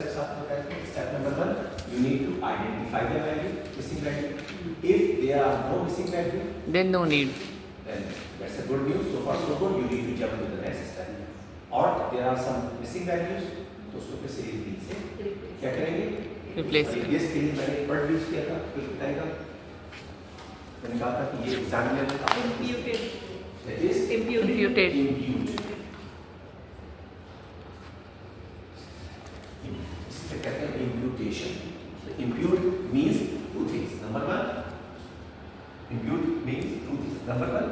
Step number one, you need to identify the value, missing value. If there are no missing value, then no need. then that's a good news. So far so good. You need to jump to the next step. और there are some missing values, तो उसको फिर series B से क्या करेंगे? Replace करेंगे. ये screen मैंने एक वर्ड यूज किया था, कुछ बताएगा? मैंने कहा था कि ये एग्जाम में Imputed. that is Imputed. impute. इसे कहते हैं imputation. So impute means two things. Number one, impute means two things. Number one,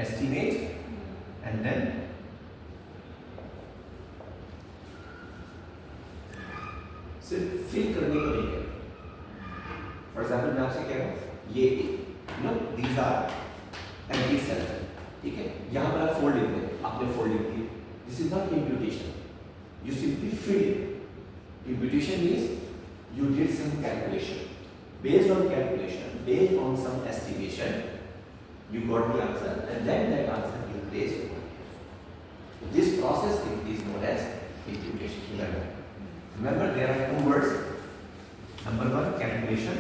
estimate, and then सिर्फ फिल करने को नहीं कहते. फॉर एग्जाम्पल मैं आपसे कह रहा हूँ ये दीज आर एम्प्टी सेल्स, ठीक है. यहाँ पर आप फोल्ड लिख दें, आपने फोल्ड लिख दिए. This is not imputation, you simply fill. Imputation means you did some calculation, based on calculation, based on some estimation, you got the answer, and then that answer you place over here. This process is known as imputation. Remember, there are two words. Number one, calculation,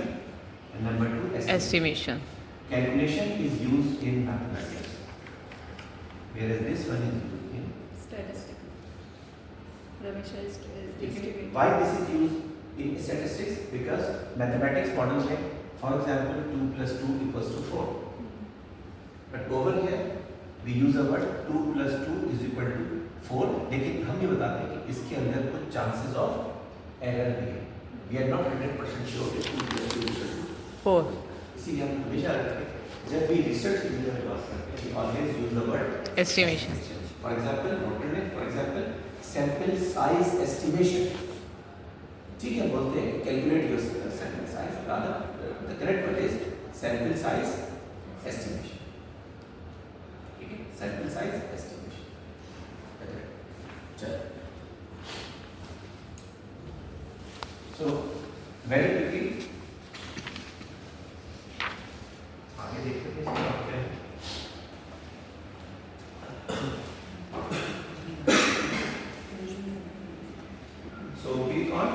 and number two, Estimation. Calculation is used in mathematics, whereas this one is used in Statistic. Ramesh is statistics. Why this is used in statistics? Because mathematics model में, for example, 2 plus 2 equals to 4. But over here, we use the word 2 plus 2 is equal to 4. लेकिन हम ये बताते हैं कि इसके अंदर कुछ chances of error भी है. We are not 100% sure that 2 plus 2 is equal to 4. इसीलिए हम हमेशा जब भी रिसर्च के लिए बात करते हैं, we always use the word Estimation. For example, note करें, for example, sample size estimation. ठीक है, बोलते हैं calculate your sample size. Rather, the correct word is sample size estimation. ठीक है, sample size estimation. चलो. So very quickly आगे देखते हैं इसमें क्या है. So click on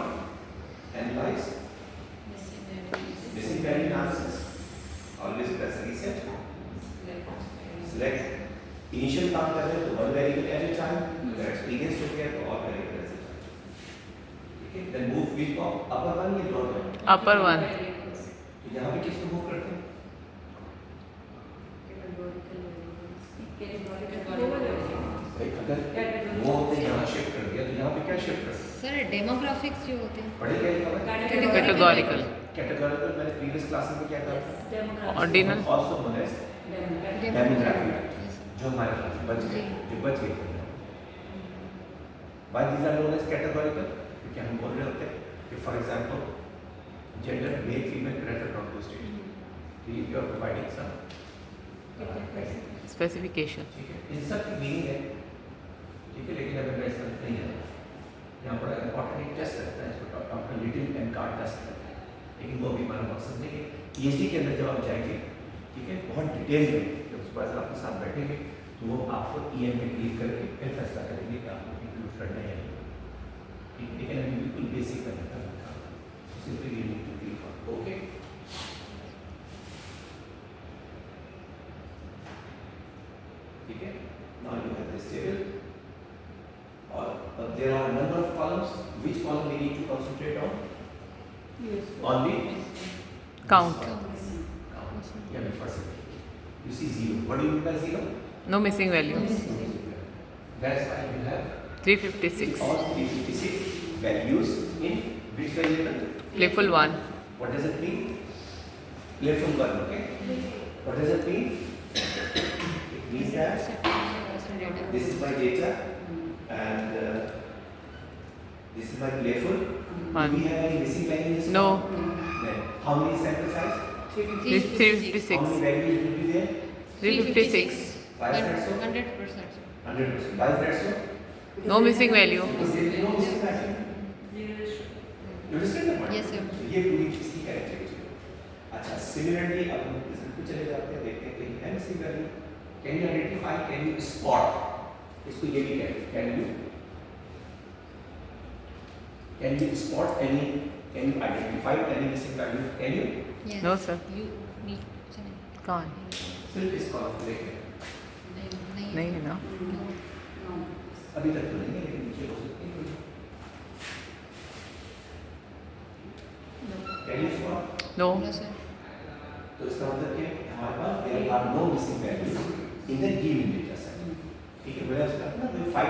analyze. Missing value analysis. Always press reset. Select. Initial काम कर रहे हैं तो one variable at a time. अगर experience हो गया तो और variable at a time. ठीक है. Then move which box? Upper one या lower one? Upper one. तो यहाँ पे किसको move करते हैं? भाई अगर वो होते यहाँ शिफ्ट कर दिया तो यहाँ पे क्या शिफ्ट कर? सर डेमोग्राफिक्स जो होते हैं पढ़े क्या लिखा हुआ है? Categorical. Categorical मैंने previous class में क्या कहा था? Ordinal. Also known as demographic. जो हमारे पास बच गए, जो बच गए. Why these are known as categorical? क्योंकि हम बोल रहे होते हैं कि for example, gender male female prefer not to state. You are providing some Specification. ठीक है. इन सब की मीनिंग है, ठीक है, लेकिन अगर मैं इसका नहीं है, यहाँ पर इम्पोर्टेंट एक टेस्ट रहता है, इसको doctor little and card test करता है, लेकिन वो भी हमारा मकसद नहीं है. पीएचडी के अंदर जब आप जाएंगे, ठीक है, बहुत डिटेल में जब उसके बाद आपके साथ बैठेंगे तो वो आपको ईएम पे क्लिक करके फिर फैसला करेंगे कि आपको इंक्लूड करना है या नहीं. ठीक है, लेकिन अभी बिल्कुल बेसिक करने का काम है, simply you need to click on okay. ठीक है. Now you have this table. Or there are a number of columns. Which column we need to concentrate on? Only Count. count. Yeah, the percentage. You see zero. What do you mean by zero? No missing value. That's why you have 356. all 356 values in which variable? Playful 1. What does it mean? Playful one. Okay. What does it mean? It means that this is my data and this is my playful. One. Do we have any missing values? No. Then how many sample size? 356. How many values will be there? 356. Why is that so? 100%. 100%. Why is that so? No missing value. Because there is no missing value. You understand the point? Yes, sir. तो ये पूरी चीज की characteristic है. अच्छा, similarly अब हम इसमें कुछ चले जाते हैं, देखते हैं कि है missing value. Can you identify? Can you spot? इसको ये भी कहते हैं. Can you Can you spot any? Can you identify any missing value? Can you? Yes. No, sir. You need चलें. Can't. सिर्फ इस कॉलम को देखें. नहीं नहीं है ना. No. अभी तक तो नहीं है लेकिन नीचे हो सकती है. Can you spot? No. No sir. तो इसका मतलब क्या है? हमारे पास there are no missing values in the given data set. ठीक है, मेरा इसका मतलब 5